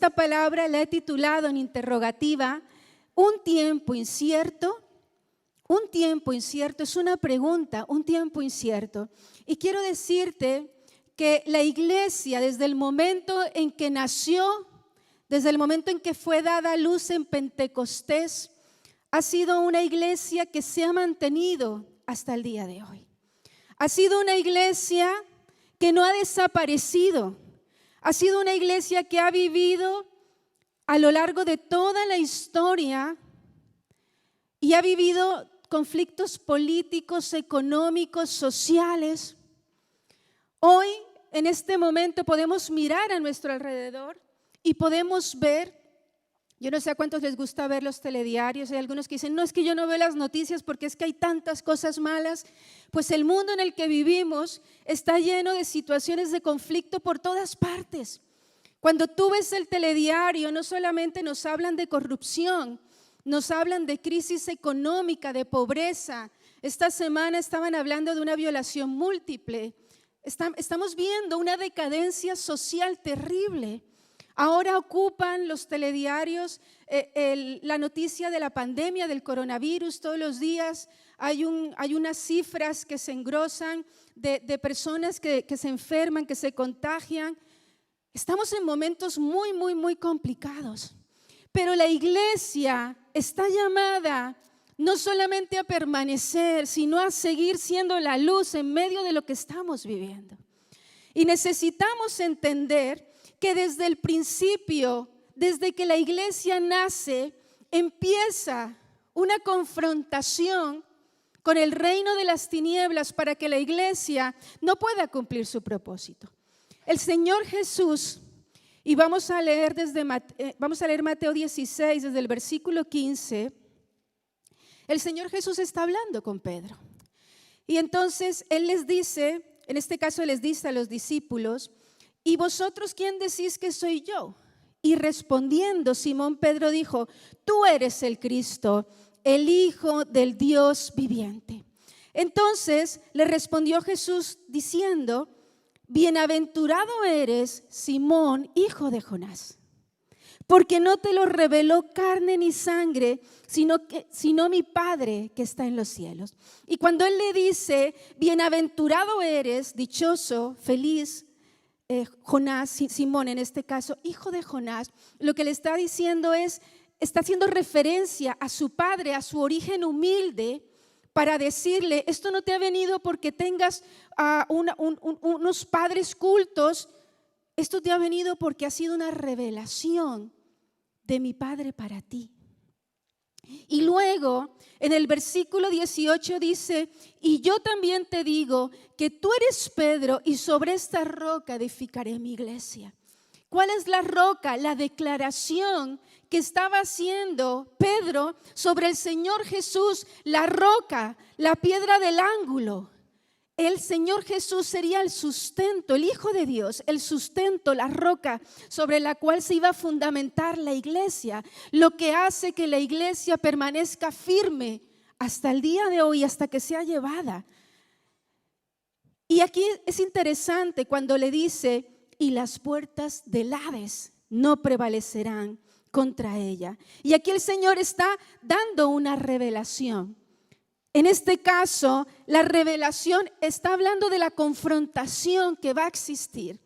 esta palabra la he titulado en interrogativa, un tiempo incierto. Un tiempo incierto es una pregunta, un tiempo incierto. Y quiero decirte que la iglesia, desde el momento en que nació, desde el momento en que fue dada a luz en Pentecostés, ha sido una iglesia que se ha mantenido hasta el día de hoy. Ha sido una iglesia que no ha desaparecido. Ha sido una iglesia que ha vivido a lo largo de toda la historia y ha vivido conflictos políticos, económicos, sociales. Hoy, en este momento, podemos mirar a nuestro alrededor y podemos ver, yo no sé a cuántos les gusta ver los telediarios, hay algunos que dicen, no, es que yo no veo las noticias porque es que hay tantas cosas malas. Pues el mundo en el que vivimos está lleno de situaciones de conflicto por todas partes. Cuando tú ves el telediario, no solamente nos hablan de corrupción, nos hablan de crisis económica, de pobreza. Esta semana estaban hablando de una violación múltiple. Estamos viendo una decadencia social terrible. Ahora ocupan los telediarios la noticia de la pandemia del coronavirus. Todos los días hay unas cifras que se engrosan de personas que se enferman, que se contagian. Estamos en momentos muy, muy, muy complicados. Pero la iglesia está llamada no solamente a permanecer, sino a seguir siendo la luz en medio de lo que estamos viviendo. Y necesitamos entender que desde el principio, desde que la iglesia nace, empieza una confrontación con el reino de las tinieblas para que la iglesia no pueda cumplir su propósito. El Señor Jesús, y vamos a leer Mateo 16, desde el versículo 15, el Señor Jesús está hablando con Pedro. Y entonces Él les dice, en este caso les dice a los discípulos, ¿y vosotros quién decís que soy yo? Y respondiendo Simón Pedro dijo, tú eres el Cristo, el Hijo del Dios viviente. Entonces le respondió Jesús diciendo, bienaventurado eres, Simón, hijo de Jonás, porque no te lo reveló carne ni sangre, sino mi Padre que está en los cielos. Y cuando Él le dice, bienaventurado eres, dichoso, feliz, Jonás, Simón en este caso, hijo de Jonás, lo que le está diciendo está haciendo referencia a su padre, a su origen humilde, para decirle, esto no te ha venido porque tengas unos padres cultos, esto te ha venido porque ha sido una revelación de mi Padre para ti. Y luego en el versículo 18 dice, y yo también te digo que tú eres Pedro y sobre esta roca edificaré mi iglesia. ¿Cuál es la roca? La declaración que estaba haciendo Pedro sobre el Señor Jesús, la roca, la piedra del ángulo. El Señor Jesús sería el sustento, el Hijo de Dios, el sustento, la roca sobre la cual se iba a fundamentar la iglesia, lo que hace que la iglesia permanezca firme hasta el día de hoy, hasta que sea llevada. Y aquí es interesante cuando le dice, y las puertas del Hades no prevalecerán contra ella. Y aquí el Señor está dando una revelación. En este caso, la revelación está hablando de la confrontación que va a existir.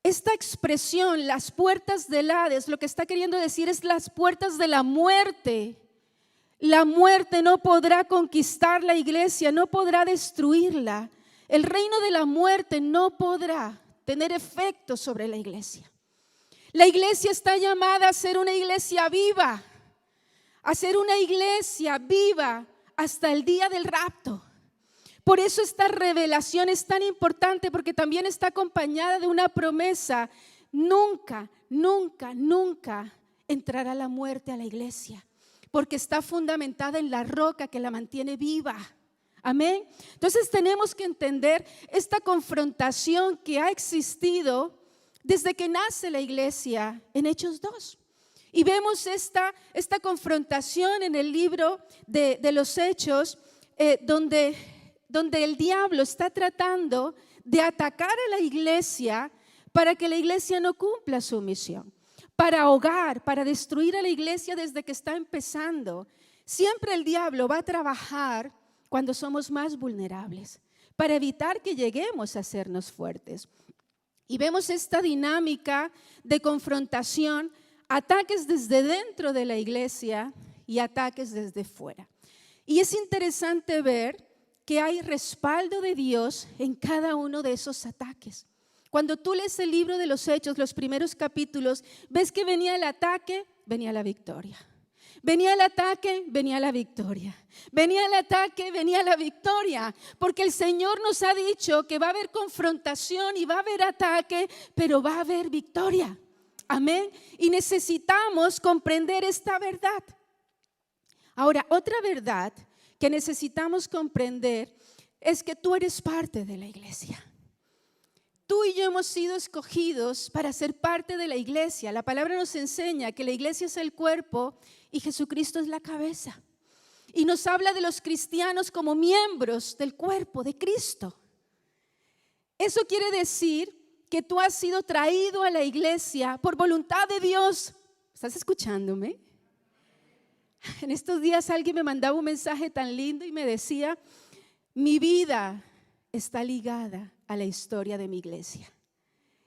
Esta expresión, las puertas del Hades, lo que está queriendo decir es las puertas de la muerte. La muerte no podrá conquistar la iglesia, no podrá destruirla. El reino de la muerte no podrá tener efecto sobre la iglesia. La iglesia está llamada a ser una iglesia viva, a ser una iglesia viva hasta el día del rapto. Por eso esta revelación es tan importante, porque también está acompañada de una promesa. Nunca, nunca, nunca entrará la muerte a la iglesia, porque está fundamentada en la roca que la mantiene viva. Amén. Entonces tenemos que entender esta confrontación que ha existido desde que nace la iglesia en Hechos 2. Y vemos esta confrontación en el libro de los Hechos, donde el diablo está tratando de atacar a la iglesia para que la iglesia no cumpla su misión. para ahogar, para destruir a la iglesia desde que está empezando. Siempre el diablo va a trabajar cuando somos más vulnerables, para evitar que lleguemos a hacernos fuertes. Y vemos esta dinámica de confrontación, ataques desde dentro de la iglesia y ataques desde fuera. Y es interesante ver que hay respaldo de Dios en cada uno de esos ataques. Cuando tú lees el libro de los Hechos, los primeros capítulos, ves que venía el ataque, venía la victoria. Venía el ataque, venía la victoria. Venía el ataque, venía la victoria. Porque el Señor nos ha dicho que va a haber confrontación y va a haber ataque, pero va a haber victoria. Amén. Y necesitamos comprender esta verdad. Ahora, otra verdad que necesitamos comprender es que tú eres parte de la iglesia. Tú y yo hemos sido escogidos para ser parte de la iglesia. La palabra nos enseña que la iglesia es el cuerpo y Jesucristo es la cabeza. Y nos habla de los cristianos como miembros del cuerpo de Cristo. Eso quiere decir que tú has sido traído a la iglesia por voluntad de Dios. ¿Estás escuchándome? En estos días alguien me mandaba un mensaje tan lindo y me decía: mi vida está ligada a la historia de mi iglesia.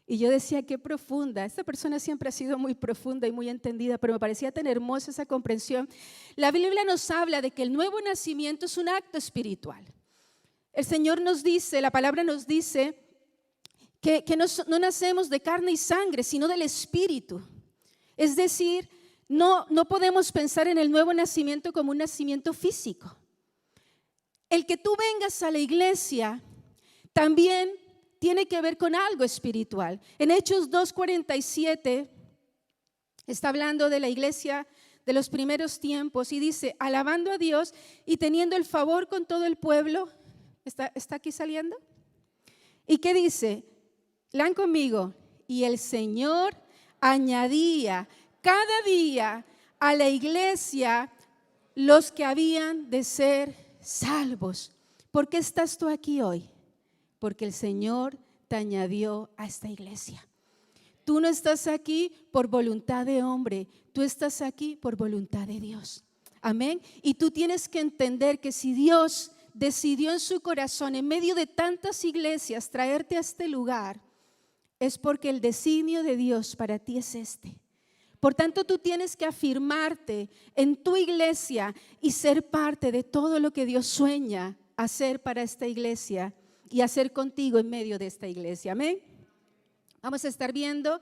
Y yo decía, qué profunda. Esta persona siempre ha sido muy profunda y muy entendida, pero me parecía tan hermosa esa comprensión. La Biblia nos habla de que el nuevo nacimiento es un acto espiritual. El Señor nos dice, la palabra nos dice que no nacemos de carne y sangre, sino del Espíritu. Es decir, no podemos pensar en el nuevo nacimiento como un nacimiento físico. El que tú vengas a la iglesia también tiene que ver con algo espiritual. En Hechos 2:47 está hablando de la iglesia de los primeros tiempos y dice, alabando a Dios y teniendo el favor con todo el pueblo. ¿Está aquí saliendo? ¿Y qué dice? Lean conmigo. Y el Señor añadía cada día a la iglesia los que habían de ser salvos. ¿Por qué estás tú aquí hoy? Porque el Señor te añadió a esta iglesia. Tú no estás aquí por voluntad de hombre, tú estás aquí por voluntad de Dios. Amén. Y tú tienes que entender que si Dios decidió en su corazón, en medio de tantas iglesias, traerte a este lugar, es porque el designio de Dios para ti es este. Por tanto, tú tienes que afirmarte en tu iglesia y ser parte de todo lo que Dios sueña hacer para esta iglesia y hacer contigo en medio de esta iglesia. Amén. Vamos a estar viendo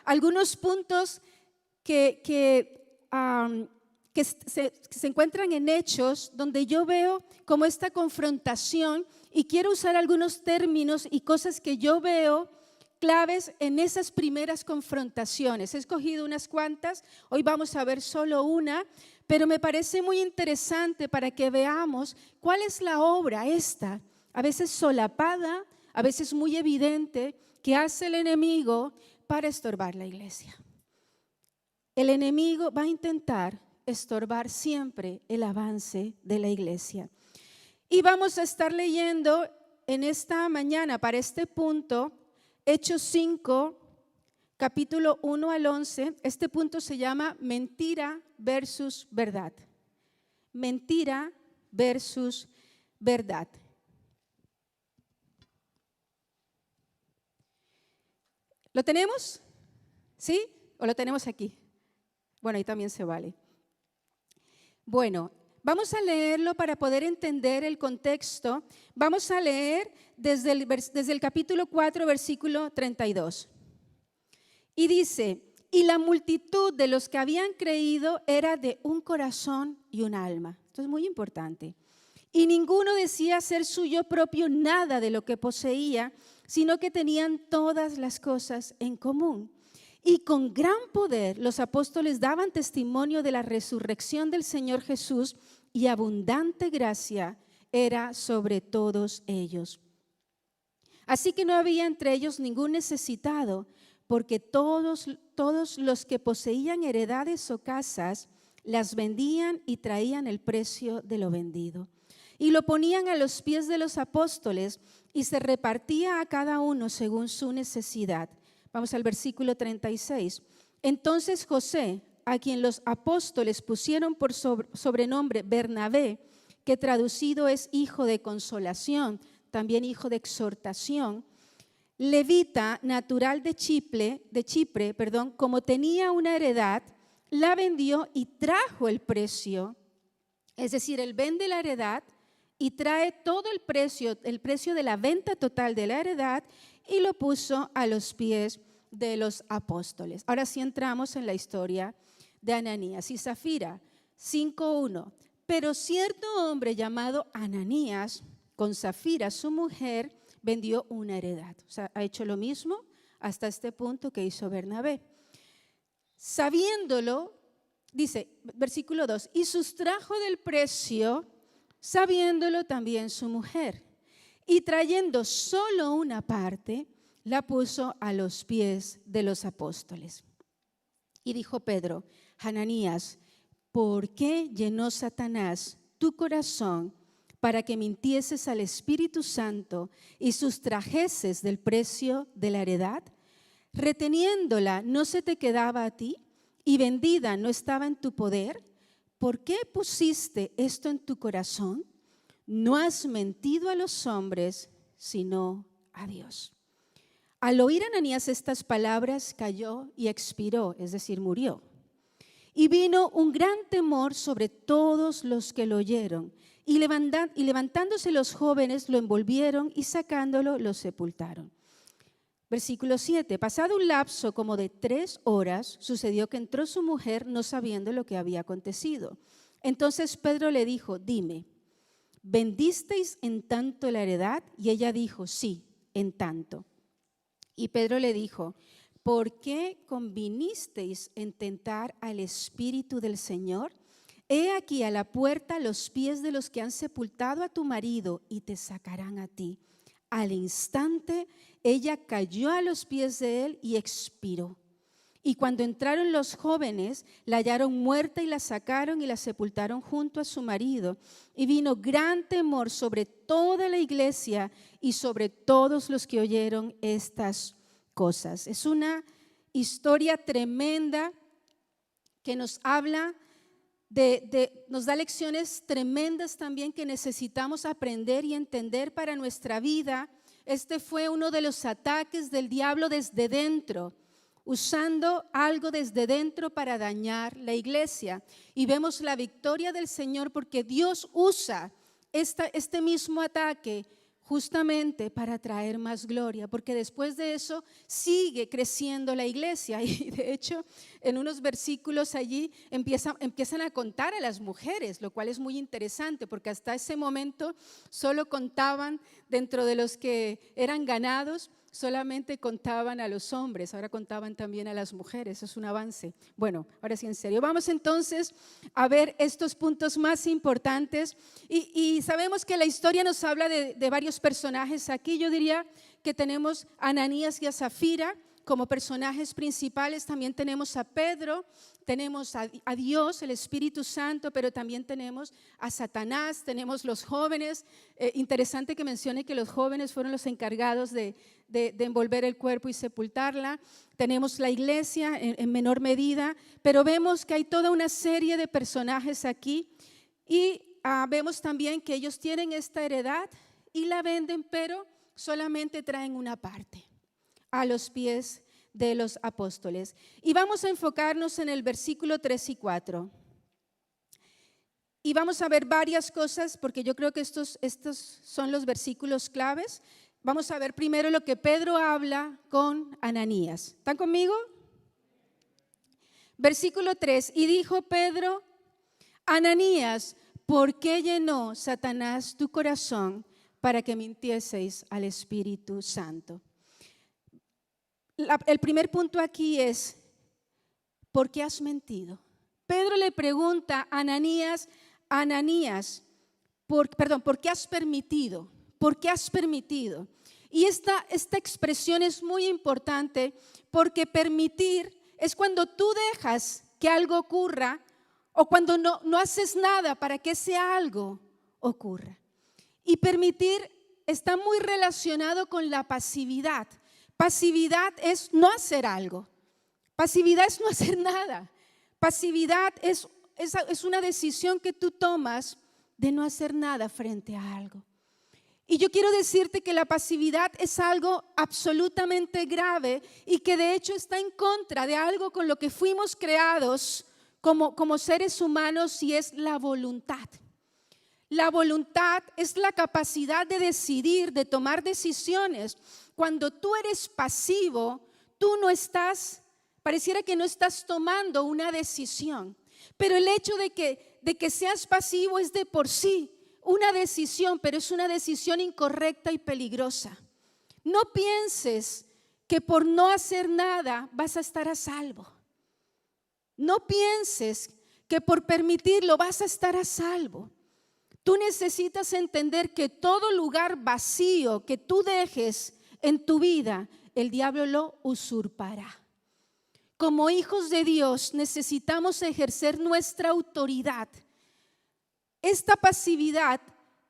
algunos puntos que se encuentran en Hechos, donde yo veo como esta confrontación y quiero usar algunos términos y cosas que yo veo claves en esas primeras confrontaciones. He escogido unas cuantas, hoy vamos a ver solo una, pero me parece muy interesante para que veamos cuál es la obra esta, a veces solapada, a veces muy evidente, que hace el enemigo para estorbar la iglesia. El enemigo va a intentar estorbar siempre el avance de la iglesia. Y vamos a estar leyendo en esta mañana para este punto Hechos 5, capítulo 1 al 11, este punto se llama mentira versus verdad. Mentira versus verdad. ¿Lo tenemos? ¿Sí? ¿O lo tenemos aquí? Bueno, ahí también se vale. Bueno, vamos a leerlo para poder entender el contexto. Vamos a leer desde el capítulo 4, versículo 32. Y dice, y la multitud de los que habían creído era de un corazón y un alma. Esto es muy importante. Y ninguno decía ser suyo propio nada de lo que poseía, sino que tenían todas las cosas en común. Y con gran poder los apóstoles daban testimonio de la resurrección del Señor Jesús, y abundante gracia era sobre todos ellos. Así que no había entre ellos ningún necesitado, porque todos los que poseían heredades o casas las vendían y traían el precio de lo vendido. Y lo ponían a los pies de los apóstoles y se repartía a cada uno según su necesidad. Vamos al versículo 36. Entonces José, a quien los apóstoles pusieron por sobrenombre Bernabé, que traducido es hijo de consolación, también hijo de exhortación, levita, natural de Chipre, como tenía una heredad, la vendió y trajo el precio. Es decir, él vende la heredad y trae todo el precio de la venta total de la heredad y lo puso a los pies de los apóstoles. Ahora sí entramos en la historia de Ananías y Zafira. 5:1. Pero cierto hombre llamado Ananías, con Zafira su mujer, vendió una heredad. O sea, ha hecho lo mismo hasta este punto que hizo Bernabé. Sabiéndolo, dice, versículo 2, y sustrajo del precio, sabiéndolo también su mujer. Y trayendo solo una parte, la puso a los pies de los apóstoles. Y dijo Pedro, Ananías, ¿por qué llenó Satanás tu corazón para que mintieses al Espíritu Santo y sustrajeses del precio de la heredad? Reteniéndola, ¿no se te quedaba a ti? Y vendida, ¿no estaba en tu poder? ¿Por qué pusiste esto en tu corazón? No has mentido a los hombres, sino a Dios. Al oír Ananías estas palabras, cayó y expiró, es decir, murió. Y vino un gran temor sobre todos los que lo oyeron. Y levantándose los jóvenes, lo envolvieron y sacándolo, lo sepultaron. Versículo 7. Pasado un lapso como de 3 horas, sucedió que entró su mujer no sabiendo lo que había acontecido. Entonces Pedro le dijo, dime, ¿vendisteis en tanto la heredad? Y ella dijo, sí, en tanto. Y Pedro le dijo, ¿por qué convinisteis en tentar al Espíritu del Señor? He aquí a la puerta los pies de los que han sepultado a tu marido y te sacarán a ti. Al instante ella cayó a los pies de él y expiró. Y cuando entraron los jóvenes, la hallaron muerta y la sacaron y la sepultaron junto a su marido. Y vino gran temor sobre toda la iglesia y sobre todos los que oyeron estas cosas. Es una historia tremenda que nos habla nos da lecciones tremendas también que necesitamos aprender y entender para nuestra vida. Este fue uno de los ataques del diablo desde dentro, usando algo desde dentro para dañar la iglesia. Y vemos la victoria del Señor porque Dios usa este mismo ataque justamente para traer más gloria, porque después de eso sigue creciendo la iglesia. Y de hecho, en unos versículos allí empiezan a contar a las mujeres, lo cual es muy interesante, porque hasta ese momento solo contaban dentro de los que eran ganados, solamente contaban a los hombres, ahora contaban también a las mujeres. Es un avance. Bueno, ahora sí en serio, vamos entonces a ver estos puntos más importantes y sabemos que la historia nos habla de varios personajes. Aquí yo diría que tenemos a Ananías y a Zafira como personajes principales. También tenemos a Pedro, tenemos a Dios, el Espíritu Santo, pero también tenemos a Satanás, tenemos los jóvenes. Interesante que mencione que los jóvenes fueron los encargados de envolver el cuerpo y sepultarla. Tenemos la iglesia en menor medida, pero vemos que hay toda una serie de personajes aquí y vemos también que ellos tienen esta heredad y la venden, pero solamente traen una parte a los pies de los apóstoles. Y vamos a enfocarnos en el versículo 3 y 4. Y vamos a ver varias cosas, porque yo creo que estos son los versículos claves. Vamos a ver primero lo que Pedro habla con Ananías. ¿Están conmigo? Versículo 3. Y dijo Pedro, Ananías, ¿por qué llenó Satanás tu corazón para que mintieseis al Espíritu Santo? El primer punto aquí es, ¿por qué has mentido? Pedro le pregunta a Ananías, ¿por qué has permitido? ¿Por qué has permitido? Y esta expresión es muy importante porque permitir es cuando tú dejas que algo ocurra o cuando no haces nada para que ese algo ocurra. Y permitir está muy relacionado con la pasividad. Pasividad es no hacer algo. Pasividad es no hacer nada. Pasividad es una decisión que tú tomas de no hacer nada frente a algo. Y yo quiero decirte que la pasividad es algo absolutamente grave y que de hecho está en contra de algo con lo que fuimos creados como seres humanos, y es la voluntad. La voluntad es la capacidad de decidir, de tomar decisiones. Cuando tú eres pasivo, tú no estás, pareciera que no estás tomando una decisión. Pero el hecho de que seas pasivo es de por sí una decisión, pero es una decisión incorrecta y peligrosa. No pienses que por no hacer nada vas a estar a salvo. No pienses que por permitirlo vas a estar a salvo. Tú necesitas entender que todo lugar vacío que tú dejes en tu vida, el diablo lo usurpará. Como hijos de Dios necesitamos ejercer nuestra autoridad. Esta pasividad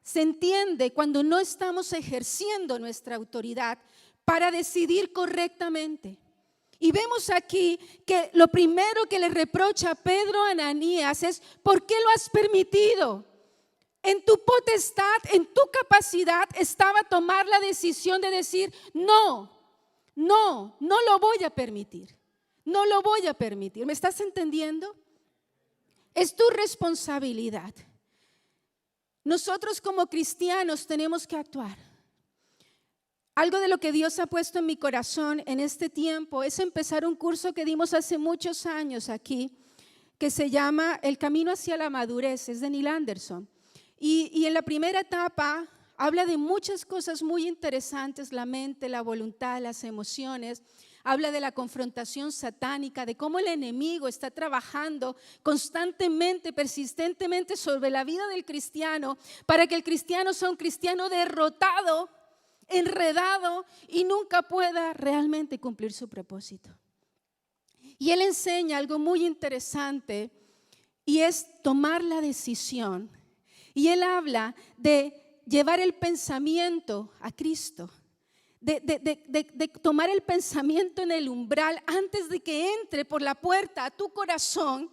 se entiende cuando no estamos ejerciendo nuestra autoridad para decidir correctamente. Y vemos aquí que lo primero que le reprocha Pedro a Ananías es: ¿por qué lo has permitido? En tu potestad, en tu capacidad estaba tomar la decisión de decir: no lo voy a permitir. No lo voy a permitir. ¿Me estás entendiendo? Es tu responsabilidad. Nosotros como cristianos tenemos que actuar. Algo de lo que Dios ha puesto en mi corazón en este tiempo es empezar un curso que dimos hace muchos años aquí, que se llama El Camino hacia la Madurez, es de Neil Anderson. Y en la primera etapa habla de muchas cosas muy interesantes: la mente, la voluntad, las emociones. Habla de la confrontación satánica, de cómo el enemigo está trabajando constantemente, persistentemente sobre la vida del cristiano para que el cristiano sea un cristiano derrotado, enredado y nunca pueda realmente cumplir su propósito. Y él enseña algo muy interesante, y es tomar la decisión. Y él habla de llevar el pensamiento a Cristo. De tomar el pensamiento en el umbral antes de que entre por la puerta a tu corazón.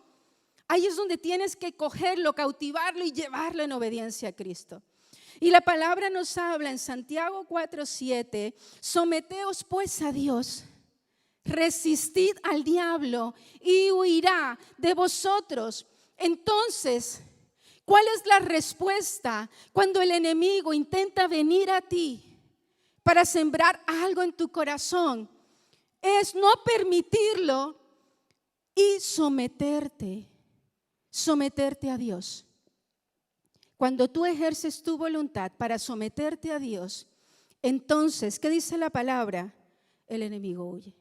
Ahí es donde tienes que cogerlo, cautivarlo y llevarlo en obediencia a Cristo. Y la palabra nos habla en Santiago 4:7: someteos pues a Dios, resistid al diablo y huirá de vosotros. Entonces, ¿cuál es la respuesta cuando el enemigo intenta venir a ti para sembrar algo en tu corazón? Es no permitirlo y someterte a Dios. Cuando tú ejerces tu voluntad para someterte a Dios, entonces, ¿qué dice la palabra? El enemigo huye.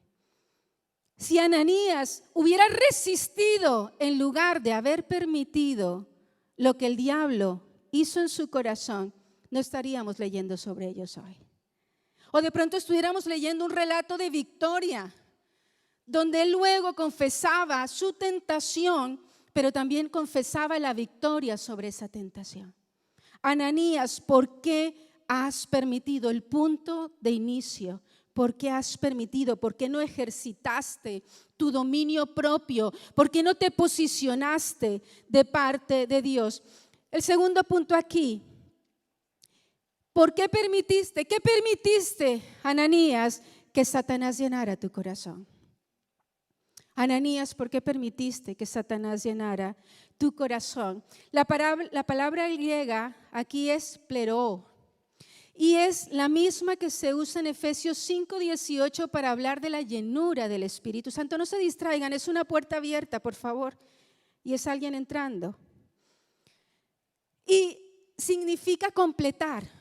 Si Ananías hubiera resistido en lugar de haber permitido lo que el diablo hizo en su corazón, no estaríamos leyendo sobre ellos hoy. O de pronto estuviéramos leyendo un relato de victoria, donde él luego confesaba su tentación, pero también confesaba la victoria sobre esa tentación. Ananías, ¿por qué has permitido? El punto de inicio. ¿Por qué has permitido? ¿Por qué no ejercitaste tu dominio propio? ¿Por qué no te posicionaste de parte de Dios? El segundo punto aquí. ¿Por qué permitiste? ¿Qué permitiste, Ananías, que Satanás llenara tu corazón? Ananías, ¿por qué permitiste que Satanás llenara tu corazón? La palabra griega aquí es pleroo, y es la misma que se usa en Efesios 5:18 para hablar de la llenura del Espíritu Santo. No se distraigan, es una puerta abierta, por favor, y es alguien entrando. Y significa completar.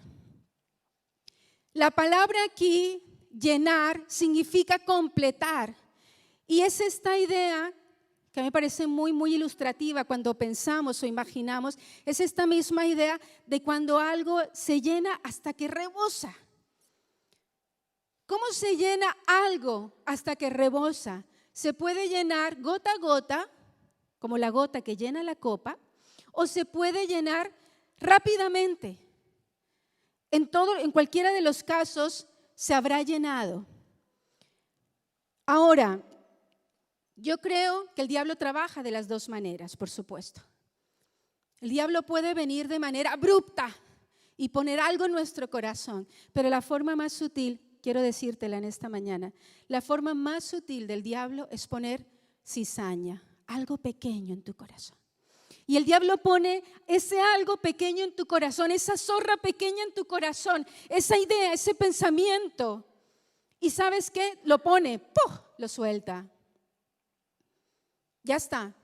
La palabra aquí, llenar, significa completar. Y es esta idea que me parece muy, muy ilustrativa cuando pensamos o imaginamos. Es esta misma idea de cuando algo se llena hasta que rebosa. ¿Cómo se llena algo hasta que rebosa? Se puede llenar gota a gota, como la gota que llena la copa, o se puede llenar rápidamente. En cualquiera de los casos se habrá llenado. Ahora, Yo creo que el diablo trabaja de las dos maneras, por supuesto. El diablo puede venir de manera abrupta y poner algo en nuestro corazón, pero la forma más sutil, quiero decírtela en esta mañana, la forma más sutil del diablo es poner cizaña, algo pequeño en tu corazón. Y el diablo pone ese algo pequeño en tu corazón, esa zorra pequeña en tu corazón, esa idea, ese pensamiento. ¿Y sabes qué? Lo pone, ¡puf!, lo suelta. Ya está.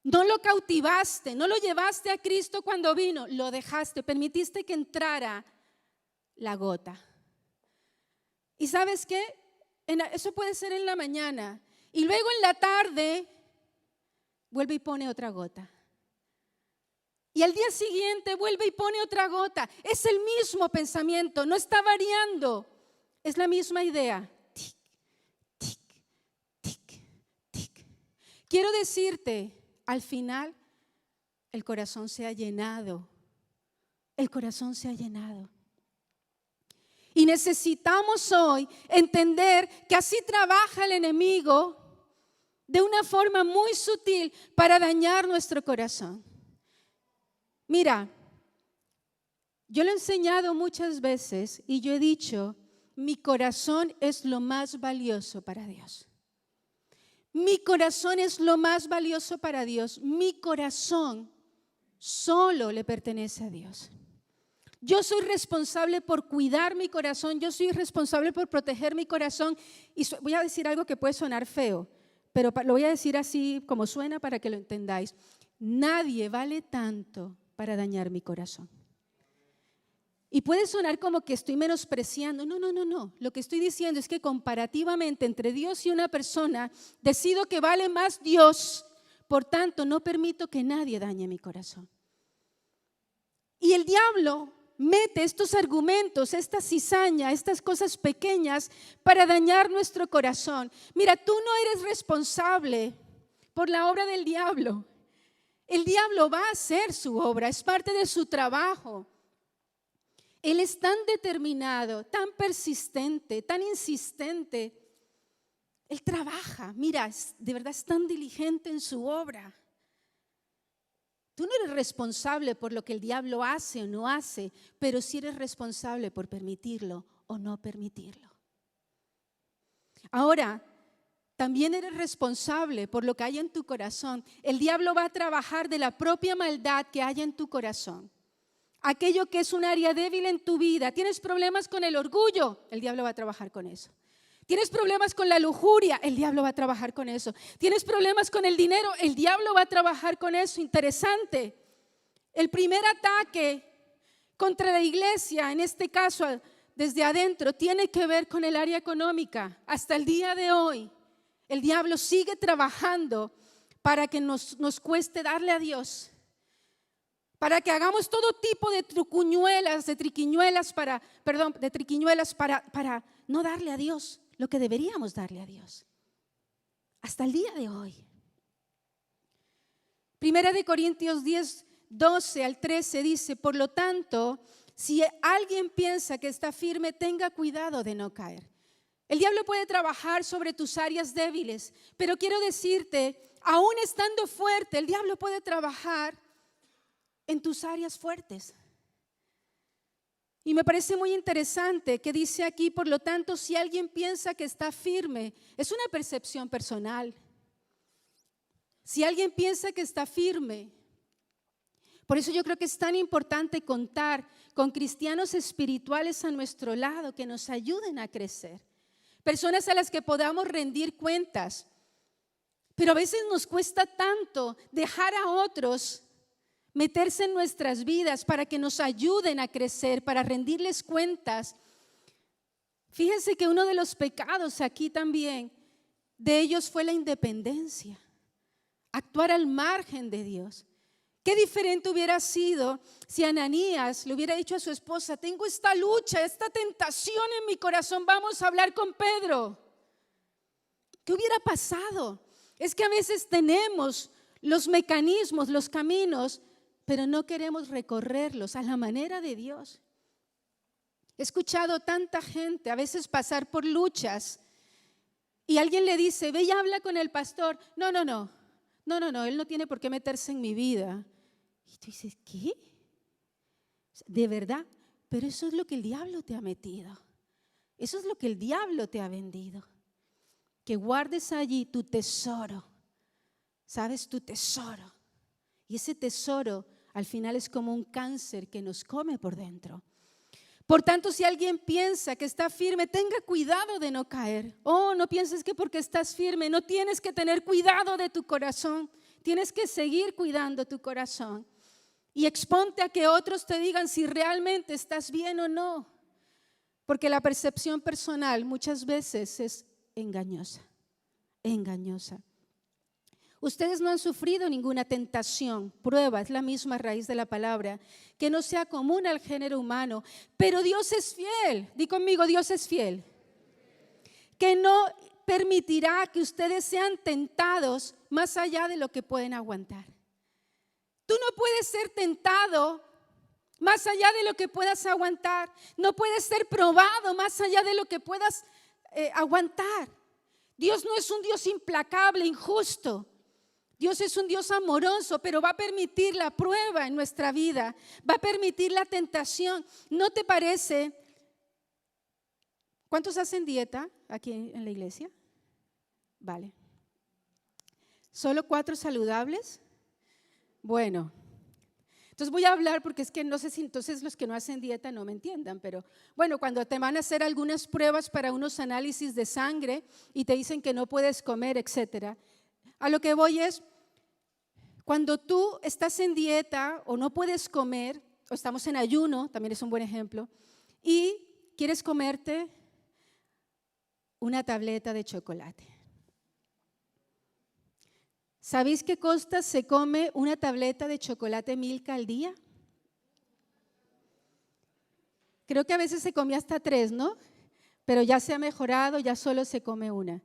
No lo cautivaste, no lo llevaste a Cristo cuando vino, lo dejaste, permitiste que entrara la gota. ¿Y sabes qué? Eso puede ser en la mañana. Y luego en la tarde vuelve y pone otra gota. Y al día siguiente vuelve y pone otra gota. Es el mismo pensamiento, no está variando. Es la misma idea. Tic, tic, tic, tic. Quiero decirte, al final, el corazón se ha llenado. El corazón se ha llenado. Y necesitamos hoy entender que así trabaja el enemigo de una forma muy sutil para dañar nuestro corazón. Mira, yo lo he enseñado muchas veces y yo he dicho, mi corazón es lo más valioso para Dios. Mi corazón es lo más valioso para Dios. Mi corazón solo le pertenece a Dios. Yo soy responsable por cuidar mi corazón, yo soy responsable por proteger mi corazón. Y voy a decir algo que puede sonar feo, pero lo voy a decir así como suena para que lo entendáis. Nadie vale tanto para dañar mi corazón. Y puede sonar como que estoy menospreciando. No. Lo que estoy diciendo es que comparativamente entre Dios y una persona, decido que vale más Dios. Por tanto, no permito que nadie dañe mi corazón. Y el diablo mete estos argumentos, esta cizaña, estas cosas pequeñas para dañar nuestro corazón. Mira, tú no eres responsable por la obra del diablo. El diablo va a hacer su obra, es parte de su trabajo. Él es tan determinado, tan persistente, tan insistente. Él trabaja, mira, de verdad es tan diligente en su obra. Tú no eres responsable por lo que el diablo hace o no hace, pero sí eres responsable por permitirlo o no permitirlo. Ahora, también eres responsable por lo que hay en tu corazón. El diablo va a trabajar de la propia maldad que hay en tu corazón. Aquello que es un área débil en tu vida. ¿Tienes problemas con el orgullo? El diablo va a trabajar con eso. ¿Tienes problemas con la lujuria? El diablo va a trabajar con eso. ¿Tienes problemas con el dinero? El diablo va a trabajar con eso. Interesante. El primer ataque contra la iglesia, en este caso desde adentro, tiene que ver con el área económica. Hasta el día de hoy, el diablo sigue trabajando para que nos cueste darle a Dios. Para que hagamos todo tipo de triquiñuelas para no darle a Dios lo que deberíamos darle a Dios. Hasta el día de hoy. Primera de Corintios 10, 12 al 13 dice, por lo tanto, si alguien piensa que está firme, tenga cuidado de no caer. El diablo puede trabajar sobre tus áreas débiles, pero quiero decirte, aún estando fuerte, el diablo puede trabajar en tus áreas fuertes. Y me parece muy interesante que dice aquí, por lo tanto, si alguien piensa que está firme, es una percepción personal. Si alguien piensa que está firme, por eso yo creo que es tan importante contar con cristianos espirituales a nuestro lado que nos ayuden a crecer. Personas a las que podamos rendir cuentas. Pero a veces nos cuesta tanto dejar a otros meterse en nuestras vidas para que nos ayuden a crecer, para rendirles cuentas. Fíjense que uno de los pecados aquí también de ellos fue la independencia, actuar al margen de Dios. Qué diferente hubiera sido si Ananías le hubiera dicho a su esposa, tengo esta lucha, esta tentación en mi corazón, vamos a hablar con Pedro. ¿Qué hubiera pasado? Es que a veces tenemos los mecanismos, los caminos, pero no queremos recorrerlos a la manera de Dios. He escuchado tanta gente a veces pasar por luchas y alguien le dice, ve y habla con el pastor. No, él no tiene por qué meterse en mi vida. Y tú dices, ¿qué? ¿De verdad? Pero eso es lo que el diablo te ha metido. Eso es lo que el diablo te ha vendido. Que guardes allí tu tesoro. ¿Sabes? Tu tesoro. Y ese tesoro al final es como un cáncer que nos come por dentro. Por tanto, si alguien piensa que está firme, tenga cuidado de no caer. Oh, no pienses que porque estás firme, no tienes que tener cuidado de tu corazón. Tienes que seguir cuidando tu corazón. Y exponte a que otros te digan si realmente estás bien o no. Porque la percepción personal muchas veces es engañosa. Engañosa. Ustedes no han sufrido ninguna tentación, prueba, es la misma raíz de la palabra, que no sea común al género humano, pero Dios es fiel. Di conmigo, Dios es fiel. Que no permitirá que ustedes sean tentados más allá de lo que pueden aguantar. Tú no puedes ser tentado más allá de lo que puedas aguantar. No puedes ser probado más allá de lo que puedas aguantar. Dios no es un Dios implacable, injusto. Dios es un Dios amoroso, pero va a permitir la prueba en nuestra vida, va a permitir la tentación. ¿No te parece? ¿Cuántos hacen dieta aquí en la iglesia? Vale. ¿Solo 4 saludables? Bueno, entonces voy a hablar porque es que no sé si entonces los que no hacen dieta no me entiendan, pero bueno, cuando te van a hacer algunas pruebas para unos análisis de sangre y te dicen que no puedes comer, etcétera. A lo que voy es, cuando tú estás en dieta o no puedes comer, o estamos en ayuno, también es un buen ejemplo, y quieres comerte una tableta de chocolate. ¿Sabéis qué costa se come una tableta de chocolate Milka al día? Creo que a veces se come hasta 3, ¿no? Pero ya se ha mejorado, ya solo se come una.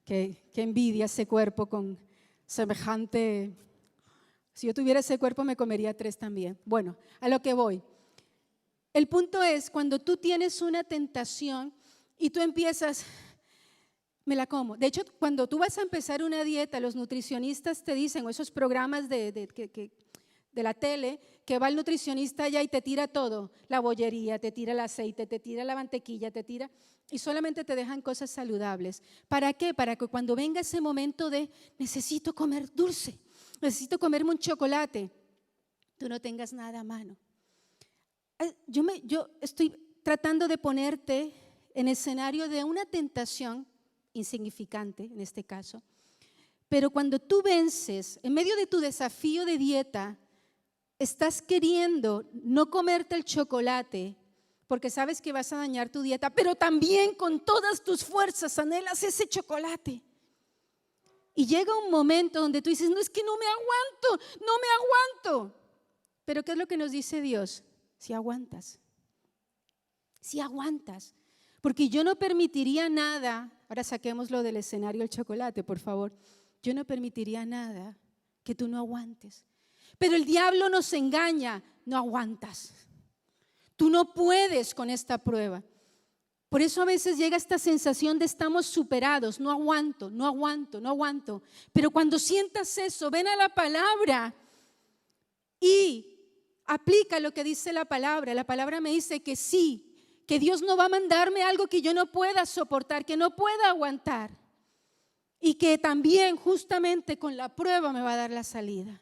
Qué envidia ese cuerpo con semejante. Si yo tuviera ese cuerpo me comería 3 también. Bueno, a lo que voy. El punto es cuando tú tienes una tentación y tú empiezas, me la como. De hecho, cuando tú vas a empezar una dieta, los nutricionistas te dicen, o esos programas de la tele, que va el nutricionista allá y te tira todo, la bollería, te tira el aceite, te tira la mantequilla, te tira, y solamente te dejan cosas saludables. ¿Para qué? Para que cuando venga ese momento de necesito comer dulce, necesito comerme un chocolate, tú no tengas nada a mano. Yo estoy tratando de ponerte en escenario de una tentación insignificante en este caso, pero cuando tú vences, en medio de tu desafío de dieta, estás queriendo no comerte el chocolate porque sabes que vas a dañar tu dieta, pero también con todas tus fuerzas anhelas ese chocolate. Y llega un momento donde tú dices, no, es que no me aguanto. Pero ¿qué es lo que nos dice Dios? Si aguantas. Porque yo no permitiría nada, ahora saquémoslo del escenario el chocolate, por favor. Yo no permitiría nada que tú no aguantes. Pero el diablo nos engaña, no aguantas. Tú no puedes con esta prueba. Por eso a veces llega esta sensación de estamos superados, no aguanto. Pero cuando sientas eso, ven a la palabra y aplica lo que dice la palabra. La palabra me dice que sí, que Dios no va a mandarme algo que yo no pueda soportar, que no pueda aguantar. Y que también justamente con la prueba me va a dar la salida.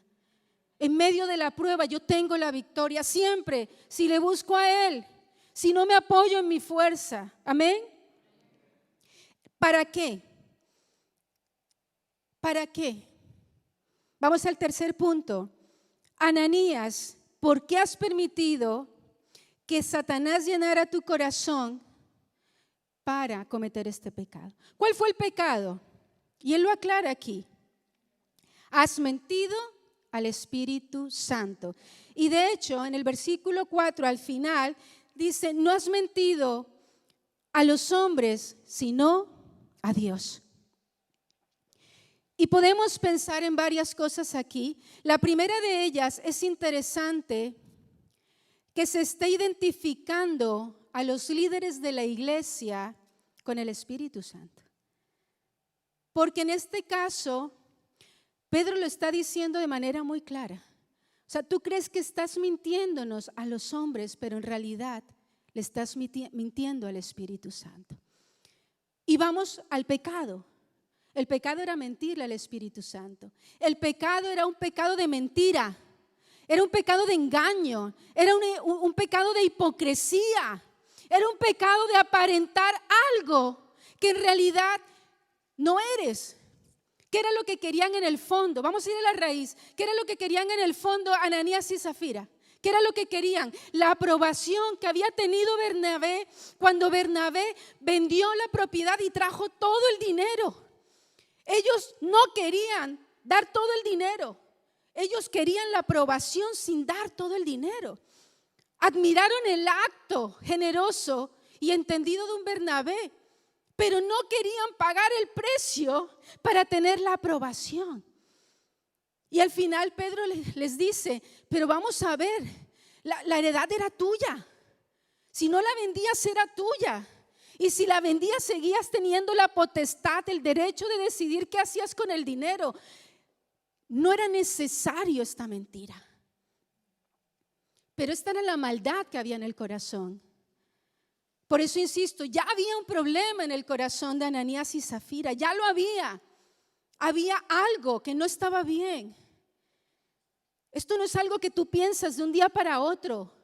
En medio de la prueba yo tengo la victoria siempre, si le busco a Él, si no me apoyo en mi fuerza. Amén. ¿Para qué? ¿Para qué? Vamos al tercer punto. Ananías, ¿por qué has permitido que Satanás llenara tu corazón para cometer este pecado? ¿Cuál fue el pecado? Y él lo aclara aquí. Has mentido al Espíritu Santo. Y de hecho, en el versículo 4 al final dice, no has mentido a los hombres, sino a Dios. Y podemos pensar en varias cosas aquí. La primera de ellas es interesante que se esté identificando a los líderes de la iglesia con el Espíritu Santo. Porque en este caso, Pedro lo está diciendo de manera muy clara. O sea, tú crees que estás mintiéndonos a los hombres, pero en realidad le estás mintiendo al Espíritu Santo. Y vamos al pecado. El pecado era mentirle al Espíritu Santo. El pecado era un pecado de mentira. Era un pecado de engaño. Era un pecado de hipocresía. Era un pecado de aparentar algo que en realidad no eres. ¿Qué era lo que querían en el fondo? Vamos a ir a la raíz. ¿Qué era lo que querían en el fondo Ananías y Zafira? ¿Qué era lo que querían? La aprobación que había tenido Bernabé cuando Bernabé vendió la propiedad y trajo todo el dinero. Ellos no querían dar todo el dinero. Ellos querían la aprobación sin dar todo el dinero. Admiraron el acto generoso y entendido de un Bernabé, pero no querían pagar el precio para tener la aprobación. Y al final Pedro les dice, pero vamos a ver, la heredad era tuya. Si no la vendías era tuya. Y si la vendías seguías teniendo la potestad, el derecho de decidir qué hacías con el dinero. No era necesario esta mentira. Pero esta era la maldad que había en el corazón. Por eso insisto, ya había un problema en el corazón de Ananías y Zafira, ya lo había. Había algo que no estaba bien. Esto no es algo que tú piensas de un día para otro.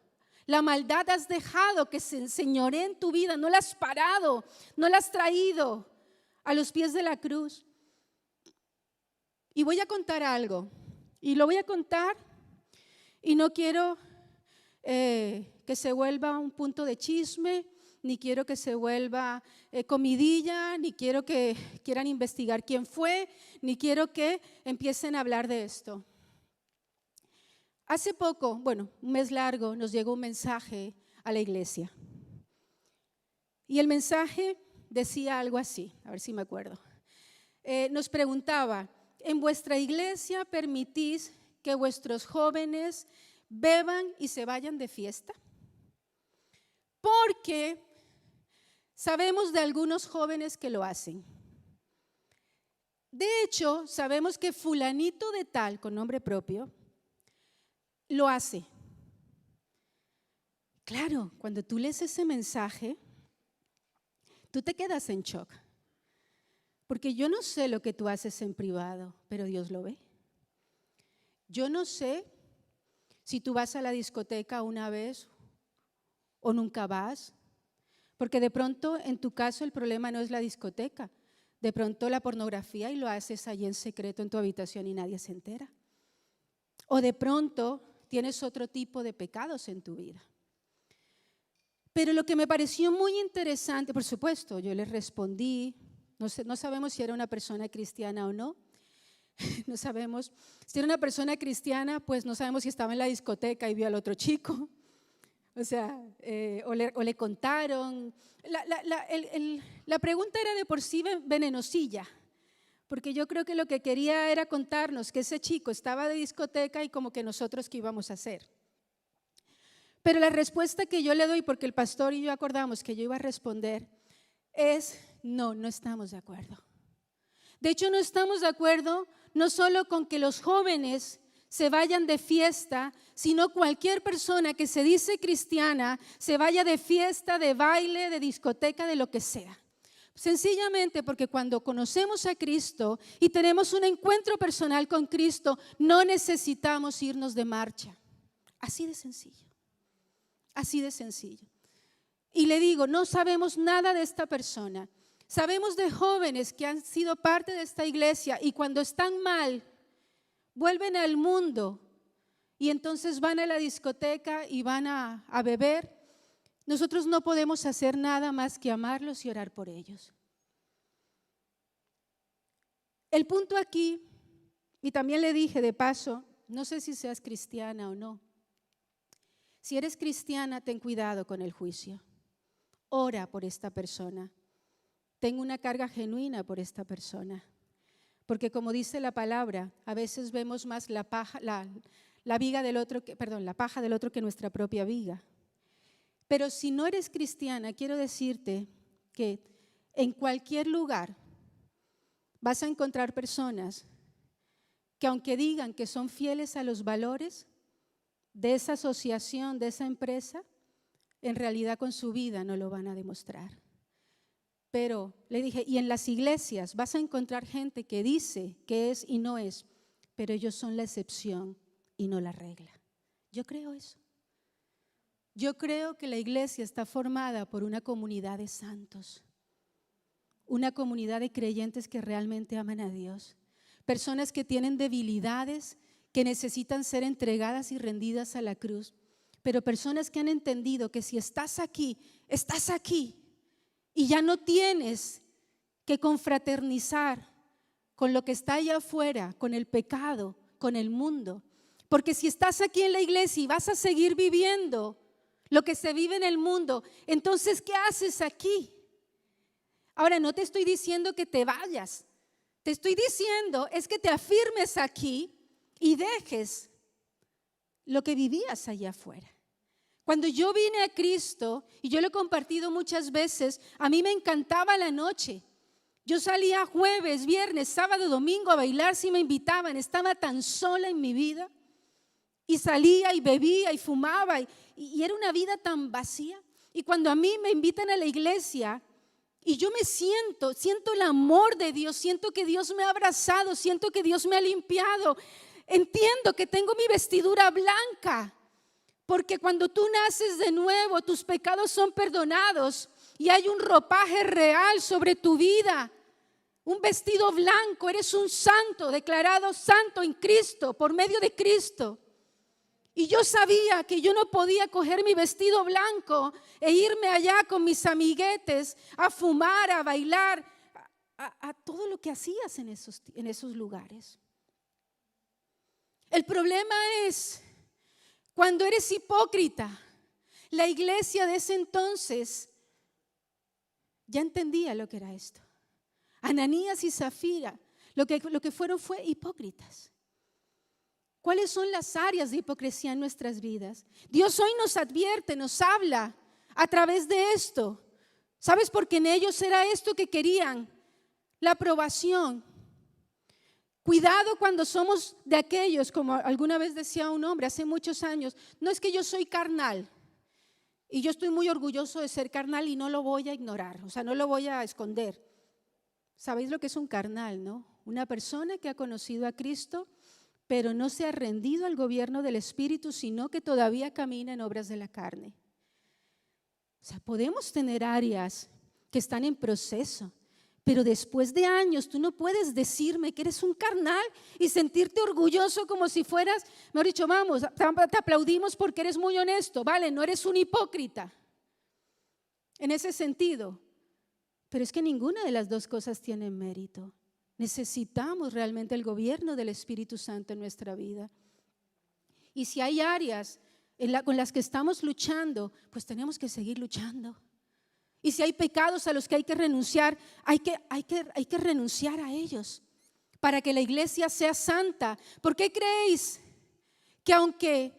La maldad has dejado que se enseñoree en tu vida, no la has parado, no la has traído a los pies de la cruz. Y voy a contar algo, y lo voy a contar, y no quiero que se vuelva un punto de chisme, ni quiero que se vuelva comidilla, ni quiero que quieran investigar quién fue, ni quiero que empiecen a hablar de esto. Hace poco, un mes largo, nos llegó un mensaje a la iglesia. Y el mensaje decía algo así, a ver si me acuerdo. Nos preguntaba, ¿en vuestra iglesia permitís que vuestros jóvenes beban y se vayan de fiesta? Porque sabemos de algunos jóvenes que lo hacen. De hecho, sabemos que fulanito de tal, con nombre propio, lo hace. Claro, cuando tú lees ese mensaje, tú te quedas en shock. Porque yo no sé lo que tú haces en privado, pero Dios lo ve. Yo no sé si tú vas a la discoteca una vez o nunca vas, porque de pronto en tu caso el problema no es la discoteca, de pronto la pornografía y lo haces allí en secreto en tu habitación y nadie se entera. O de pronto tienes otro tipo de pecados en tu vida. Pero lo que me pareció muy interesante, por supuesto, yo le respondí, no sabemos si era una persona cristiana o no, no sabemos. Si era una persona cristiana, pues no sabemos si estaba en la discoteca y vio al otro chico, o le contaron. La pregunta era de por sí venenosilla, porque yo creo que lo que quería era contarnos que ese chico estaba de discoteca y como que nosotros qué íbamos a hacer. Pero la respuesta que yo le doy, porque el pastor y yo acordamos que yo iba a responder, es no estamos de acuerdo. De hecho, no estamos de acuerdo no solo con que los jóvenes se vayan de fiesta, sino cualquier persona que se dice cristiana se vaya de fiesta, de baile, de discoteca, de lo que sea. Sencillamente porque cuando conocemos a Cristo y tenemos un encuentro personal con Cristo, no necesitamos irnos de marcha. Así de sencillo. Así de sencillo. Y le digo, no sabemos nada de esta persona. Sabemos de jóvenes que han sido parte de esta iglesia y cuando están mal, vuelven al mundo y entonces van a la discoteca y van a beber. Nosotros no podemos hacer nada más que amarlos y orar por ellos. El punto aquí, y también le dije de paso, no sé si seas cristiana o no. Si eres cristiana, ten cuidado con el juicio. Ora por esta persona. Ten una carga genuina por esta persona. Porque como dice la palabra, a veces vemos más la paja del otro que nuestra propia viga. Pero si no eres cristiana, quiero decirte que en cualquier lugar vas a encontrar personas que aunque digan que son fieles a los valores de esa asociación, de esa empresa, en realidad con su vida no lo van a demostrar. Pero le dije, y en las iglesias vas a encontrar gente que dice que es y no es, pero ellos son la excepción y no la regla. Yo creo eso. Yo creo que la iglesia está formada por una comunidad de santos, una comunidad de creyentes que realmente aman a Dios, personas que tienen debilidades, que necesitan ser entregadas y rendidas a la cruz, pero personas que han entendido que si estás aquí y ya no tienes que confraternizar con lo que está allá afuera, con el pecado, con el mundo, porque si estás aquí en la iglesia y vas a seguir viviendo lo que se vive en el mundo, entonces ¿qué haces aquí? Ahora, no te estoy diciendo que te vayas, te estoy diciendo es que te afirmes aquí y dejes lo que vivías allá afuera. Cuando yo vine a Cristo, y yo lo he compartido muchas veces, a mí me encantaba la noche. Yo salía jueves, viernes, sábado, domingo a bailar si me invitaban. Estaba tan sola en mi vida y salía y bebía y fumaba y era una vida tan vacía. Y cuando a mí me invitan a la iglesia y yo me siento el amor de Dios, siento que Dios me ha abrazado, siento que Dios me ha limpiado, entiendo que tengo mi vestidura blanca. Porque cuando tú naces de nuevo, tus pecados son perdonados y hay un ropaje real sobre tu vida, un vestido blanco, eres un santo, declarado santo en Cristo, por medio de Cristo. Y yo sabía que yo no podía coger mi vestido blanco e irme allá con mis amiguetes a fumar, a bailar, a todo lo que hacías en esos lugares. El problema es cuando eres hipócrita. La iglesia de ese entonces ya entendía lo que era esto. Ananías y Zafira, lo que fueron fue hipócritas. ¿Cuáles son las áreas de hipocresía en nuestras vidas? Dios hoy nos advierte, nos habla a través de esto. ¿Sabes? Porque en ellos era esto que querían, la aprobación. Cuidado cuando somos de aquellos, como alguna vez decía un hombre hace muchos años, no es que yo soy carnal y yo estoy muy orgulloso de ser carnal y no lo voy a ignorar, o sea, no lo voy a esconder. ¿Sabéis lo que es un carnal, no? Una persona que ha conocido a Cristo, pero no se ha rendido al gobierno del Espíritu, sino que todavía camina en obras de la carne. O sea, podemos tener áreas que están en proceso, pero después de años tú no puedes decirme que eres un carnal y sentirte orgulloso como si fueras, mejor dicho, vamos, te aplaudimos porque eres muy honesto, vale, no eres un hipócrita en ese sentido. Pero es que ninguna de las dos cosas tiene mérito. Necesitamos realmente el gobierno del Espíritu Santo en nuestra vida. Y si hay áreas con las que estamos luchando, pues tenemos que seguir luchando. Y si hay pecados a los que hay que renunciar, hay que renunciar a ellos para que la iglesia sea santa. ¿Por qué creéis que aunque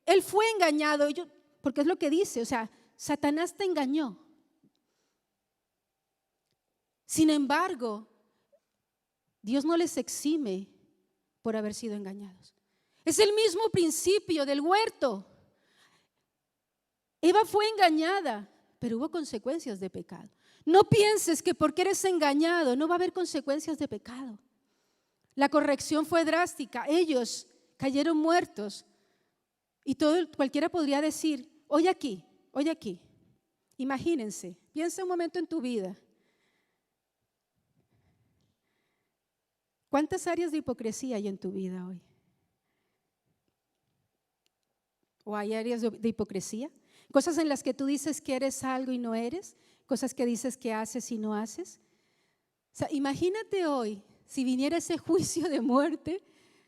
él fue engañado, porque es lo que dice, o sea, Satanás te engañó? Sin embargo, Dios no les exime por haber sido engañados. Es el mismo principio del huerto. Eva fue engañada, pero hubo consecuencias de pecado. No pienses que porque eres engañado no va a haber consecuencias de pecado. La corrección fue drástica. Ellos cayeron muertos. Y cualquiera podría decir, oye aquí. Imagínense, piensa un momento en tu vida. ¿Cuántas áreas de hipocresía hay en tu vida hoy? ¿O hay áreas de hipocresía? Cosas en las que tú dices que eres algo y no eres, cosas que dices que haces y no haces. O sea, imagínate hoy si viniera ese juicio de muerte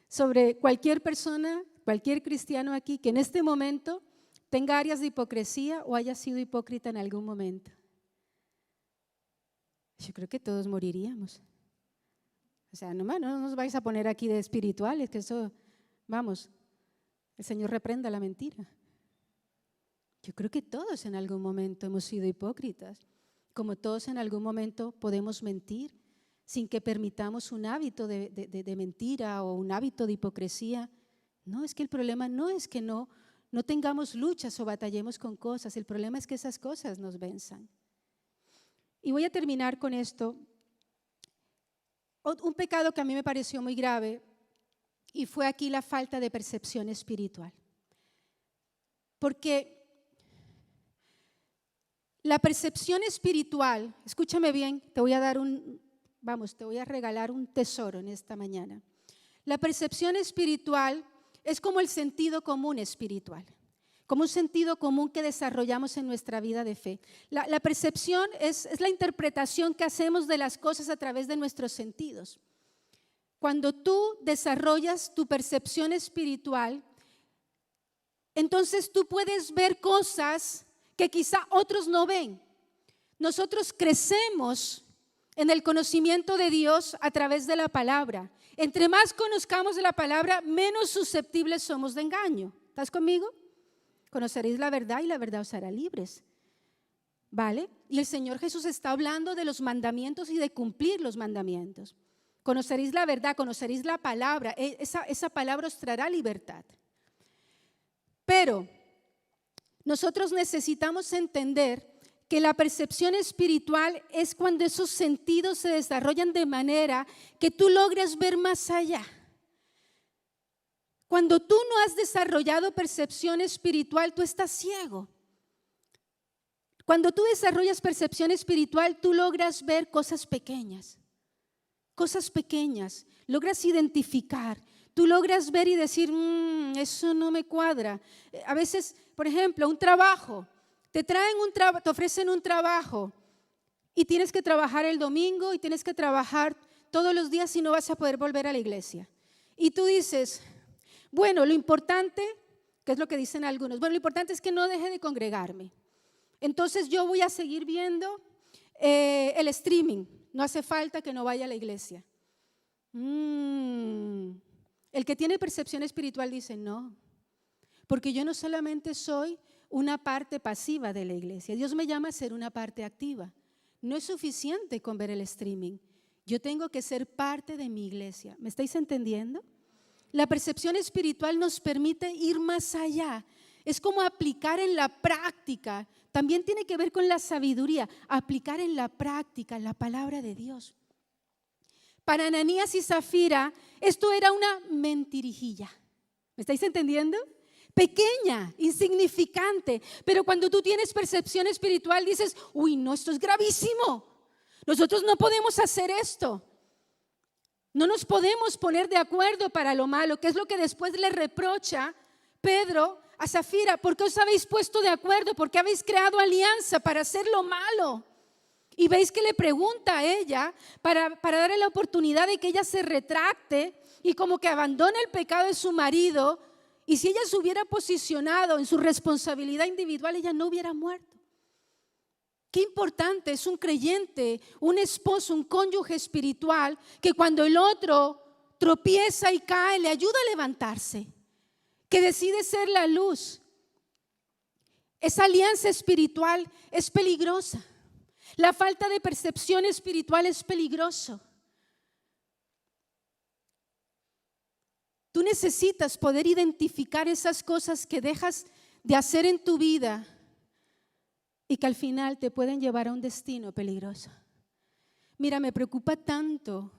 sobre cualquier persona, cualquier cristiano aquí que en este momento tenga áreas de hipocresía o haya sido hipócrita en algún momento. Yo creo que todos moriríamos. O sea, no nos vais a poner aquí de espirituales, que eso, vamos, el Señor reprenda la mentira. Yo creo que todos en algún momento hemos sido hipócritas, como todos en algún momento podemos mentir, sin que permitamos un hábito de mentira o un hábito de hipocresía. No, es que el problema no es que no tengamos luchas o batallemos con cosas, el problema es que esas cosas nos venzan. Y voy a terminar con esto. Un pecado que a mí me pareció muy grave y fue aquí la falta de percepción espiritual. Porque la percepción espiritual, escúchame bien, te voy a regalar un tesoro en esta mañana. La percepción espiritual es como el sentido común espiritual, como un sentido común que desarrollamos en nuestra vida de fe. La percepción es la interpretación que hacemos de las cosas a través de nuestros sentidos. Cuando tú desarrollas tu percepción espiritual, entonces tú puedes ver cosas que quizá otros no ven. Nosotros crecemos en el conocimiento de Dios a través de la palabra. Entre más conozcamos de la palabra, menos susceptibles somos de engaño. ¿Estás conmigo? Conoceréis la verdad y la verdad os hará libres. ¿Vale? Y el Señor Jesús está hablando de los mandamientos y de cumplir los mandamientos. Conoceréis la verdad, conoceréis la palabra. Esa palabra os traerá libertad. Pero nosotros necesitamos entender que la percepción espiritual es cuando esos sentidos se desarrollan de manera que tú logres ver más allá. Cuando tú no has desarrollado percepción espiritual, tú estás ciego. Cuando tú desarrollas percepción espiritual, tú logras ver cosas pequeñas, logras identificar. Tú logras ver y decir, eso no me cuadra. A veces, por ejemplo, un trabajo, te ofrecen un trabajo y tienes que trabajar el domingo y tienes que trabajar todos los días y no vas a poder volver a la iglesia. Y tú dices, bueno, lo importante, que es lo que dicen algunos, bueno, lo importante es que no deje de congregarme. Entonces yo voy a seguir viendo el streaming, no hace falta que no vaya a la iglesia. El que tiene percepción espiritual dice, no, porque yo no solamente soy una parte pasiva de la iglesia, Dios me llama a ser una parte activa. No es suficiente con ver el streaming, yo tengo que ser parte de mi iglesia. ¿Me estáis entendiendo? La percepción espiritual nos permite ir más allá. Es como aplicar en la práctica, también tiene que ver con la sabiduría, aplicar en la práctica la palabra de Dios. Para Ananías y Zafira, esto era una mentirijilla. ¿Me estáis entendiendo? Pequeña, insignificante. Pero cuando tú tienes percepción espiritual, dices, uy, no, esto es gravísimo. Nosotros no podemos hacer esto. No nos podemos poner de acuerdo para lo malo, que es lo que después le reprocha Pedro a Zafira. ¿Por qué os habéis puesto de acuerdo? ¿Por qué habéis creado alianza para hacer lo malo? Y veis que le pregunta a ella para darle la oportunidad de que ella se retracte y como que abandone el pecado de su marido. Y si ella se hubiera posicionado en su responsabilidad individual, ella no hubiera muerto. Qué importante es un creyente, un esposo, un cónyuge espiritual, que cuando el otro tropieza y cae, le ayuda a levantarse, que decide ser la luz. Esa alianza espiritual es peligrosa. La falta de percepción espiritual es peligroso. Tú necesitas poder identificar esas cosas que dejas de hacer en tu vida y que al final te pueden llevar a un destino peligroso. Mira, me preocupa tanto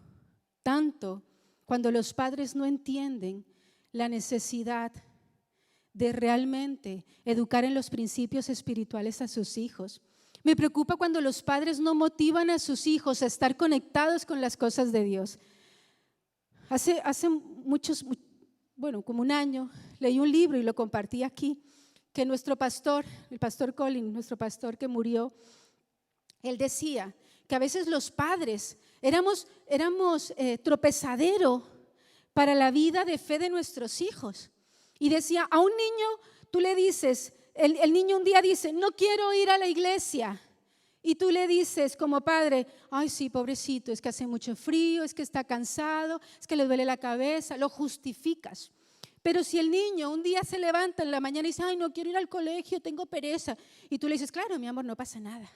cuando los padres no entienden la necesidad de realmente educar en los principios espirituales a sus hijos. Me preocupa cuando los padres no motivan a sus hijos a estar conectados con las cosas de Dios. Hace como un año, leí un libro y lo compartí aquí, que nuestro pastor, el pastor Colin, nuestro pastor que murió, él decía que a veces los padres éramos tropezadero para la vida de fe de nuestros hijos. Y decía, a un niño tú le dices, el niño un día dice, no quiero ir a la iglesia. Y tú le dices como padre, ay sí, pobrecito, es que hace mucho frío, es que está cansado, es que le duele la cabeza, lo justificas. Pero si el niño un día se levanta en la mañana y dice, ay, no quiero ir al colegio, tengo pereza. Y tú le dices, claro, mi amor, no pasa nada.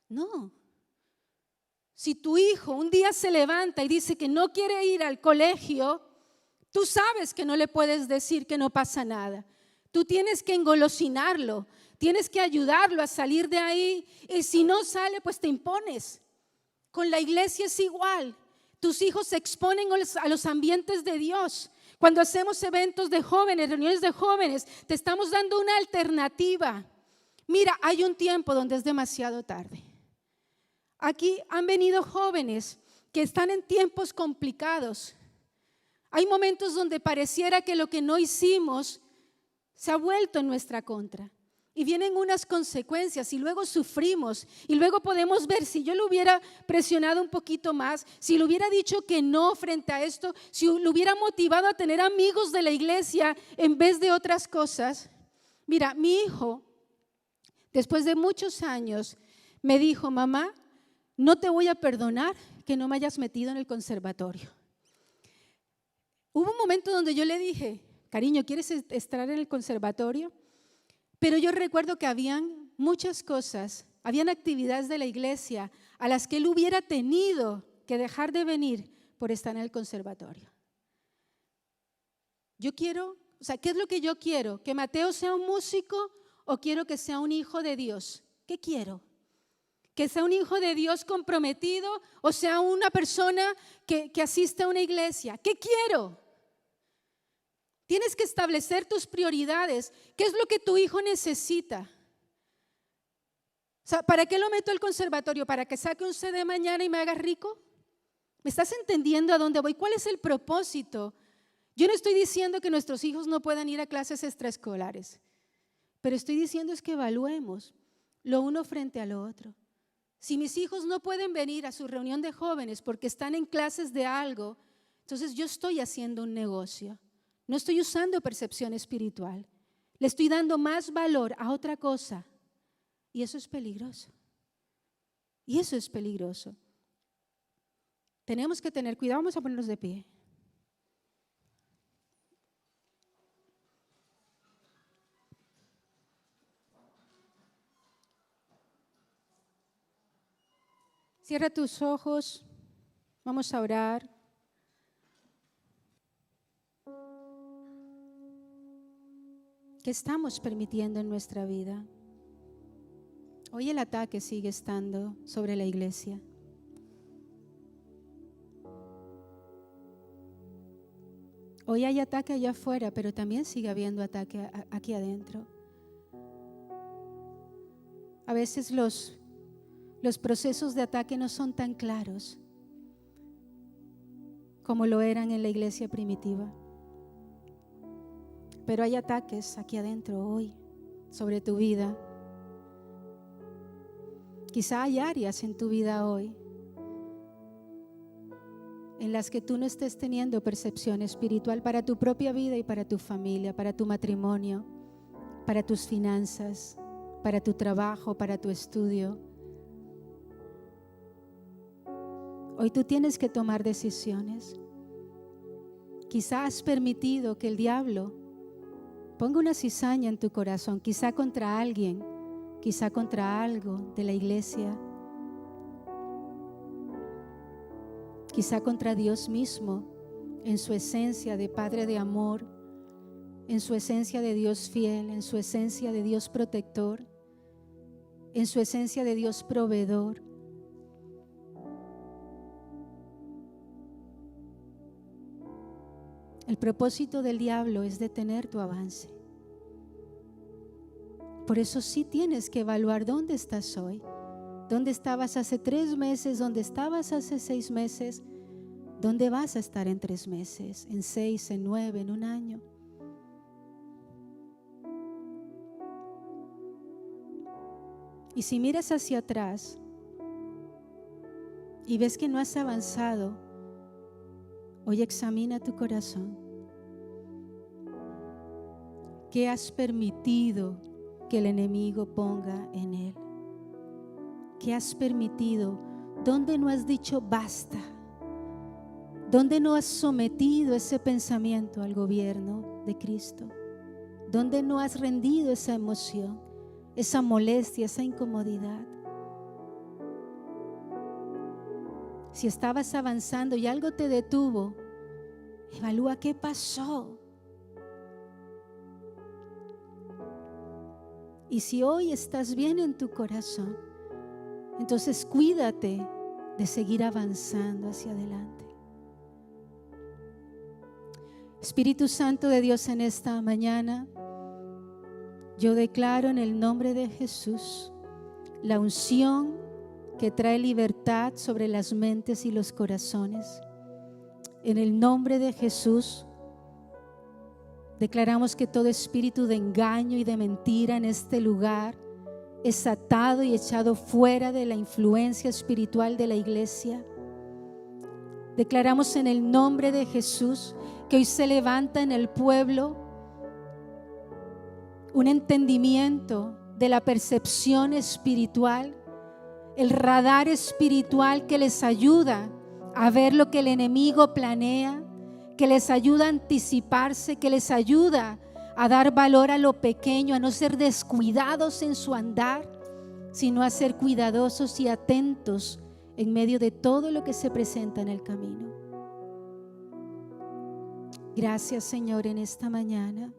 No. Si tu hijo un día se levanta y dice que no quiere ir al colegio, tú sabes que no le puedes decir que no pasa nada. Tú tienes que engolosinarlo, tienes que ayudarlo a salir de ahí. Y si no sale, pues te impones. Con la iglesia es igual. Tus hijos se exponen a los ambientes de Dios. Cuando hacemos eventos de jóvenes, reuniones de jóvenes, te estamos dando una alternativa. Mira, hay un tiempo donde es demasiado tarde. Aquí han venido jóvenes que están en tiempos complicados. Hay momentos donde pareciera que lo que no hicimos se ha vuelto en nuestra contra. Y vienen unas consecuencias y luego sufrimos y luego podemos ver si yo lo hubiera presionado un poquito más, si le hubiera dicho que no frente a esto, si lo hubiera motivado a tener amigos de la iglesia en vez de otras cosas. Mira, mi hijo, después de muchos años, me dijo: mamá, no te voy a perdonar que no me hayas metido en el conservatorio. Hubo un momento donde yo le dije: cariño, ¿quieres estar en el conservatorio? Pero yo recuerdo que habían muchas cosas, habían actividades de la iglesia a las que él hubiera tenido que dejar de venir por estar en el conservatorio. Yo quiero, ¿qué es lo que yo quiero? ¿Que Mateo sea un músico o quiero que sea un hijo de Dios? ¿Qué quiero? ¿Que sea un hijo de Dios comprometido o sea una persona que asiste a una iglesia? ¿Qué quiero? Tienes que establecer tus prioridades. ¿Qué es lo que tu hijo necesita? ¿Para qué lo meto al conservatorio? ¿Para que saque un CD mañana y me haga rico? ¿Me estás entendiendo a dónde voy? ¿Cuál es el propósito? Yo no estoy diciendo que nuestros hijos no puedan ir a clases extraescolares, pero estoy diciendo es que evaluemos lo uno frente a lo otro. Si mis hijos no pueden venir a su reunión de jóvenes porque están en clases de algo, entonces yo estoy haciendo un negocio. No estoy usando percepción espiritual. Le estoy dando más valor a otra cosa. Y eso es peligroso. Y eso es peligroso. Tenemos que tener cuidado. Vamos a ponernos de pie. Cierra tus ojos. Vamos a orar. ¿Qué estamos permitiendo en nuestra vida? Hoy el ataque sigue estando sobre la iglesia. Hoy hay ataque allá afuera, pero también sigue habiendo ataque aquí adentro. A veces los procesos de ataque no son tan claros como lo eran en la iglesia primitiva. Pero hay ataques aquí adentro hoy sobre tu vida. Quizá hay áreas en tu vida hoy en las que tú no estés teniendo percepción espiritual para tu propia vida y para tu familia, para tu matrimonio, para tus finanzas, para tu trabajo, para tu estudio. Hoy tú tienes que tomar decisiones. Quizá has permitido que el diablo ponga una cizaña en tu corazón, quizá contra alguien, quizá contra algo de la iglesia, quizá contra Dios mismo, en su esencia de Padre de amor, en su esencia de Dios fiel, en su esencia de Dios protector, en su esencia de Dios proveedor. El propósito del diablo es detener tu avance. Por eso sí tienes que evaluar dónde estás hoy, dónde estabas hace 3 meses, dónde estabas hace 6 meses, dónde vas a estar en 3 meses, en 6, en 9, en un año. Y si miras hacia atrás y ves que no has avanzado, hoy examina tu corazón. ¿Qué has permitido que el enemigo ponga en él? ¿Qué has permitido? ¿Dónde no has dicho basta? ¿Dónde no has sometido ese pensamiento al gobierno de Cristo? ¿Dónde no has rendido esa emoción, esa molestia, esa incomodidad? Si estabas avanzando y algo te detuvo, evalúa qué pasó. Y si hoy estás bien en tu corazón, entonces cuídate de seguir avanzando hacia adelante. Espíritu Santo de Dios, en esta mañana, yo declaro en el nombre de Jesús la unción que trae libertad sobre las mentes y los corazones. En el nombre de Jesús, declaramos que todo espíritu de engaño y de mentira en este lugar es atado y echado fuera de la influencia espiritual de la iglesia. Declaramos en el nombre de Jesús que hoy se levanta en el pueblo un entendimiento de la percepción espiritual, el radar espiritual que les ayuda a ver lo que el enemigo planea, que les ayuda a anticiparse, que les ayuda a dar valor a lo pequeño, a no ser descuidados en su andar, sino a ser cuidadosos y atentos en medio de todo lo que se presenta en el camino. Gracias, Señor, en esta mañana.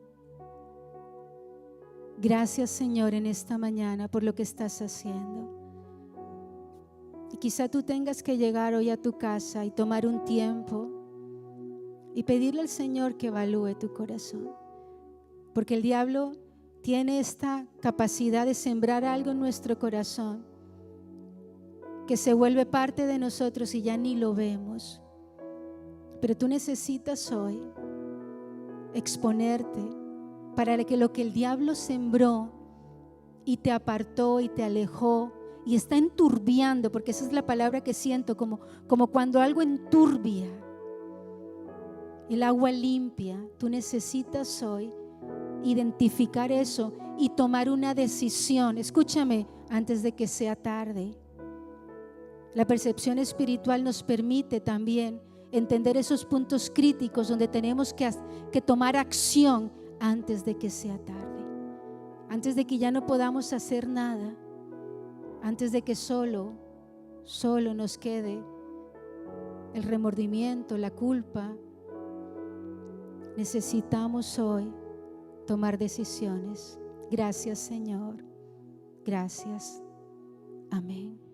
Gracias, Señor, en esta mañana por lo que estás haciendo. Y quizá tú tengas que llegar hoy a tu casa y tomar un tiempo y pedirle al Señor que evalúe tu corazón. Porque el diablo tiene esta capacidad de sembrar algo en nuestro corazón que se vuelve parte de nosotros y ya ni lo vemos. Pero tú necesitas hoy exponerte para que lo que el diablo sembró y te apartó y te alejó y está enturbiando, porque esa es la palabra que siento, como cuando algo enturbia el agua limpia. Tú necesitas hoy identificar eso y tomar una decisión. Escúchame, antes de que sea tarde. La percepción espiritual nos permite también entender esos puntos críticos donde tenemos que tomar acción antes de que sea tarde, antes de que ya no podamos hacer nada, antes de que solo nos quede el remordimiento, la culpa. Necesitamos hoy tomar decisiones. Gracias, Señor. Gracias. Amén.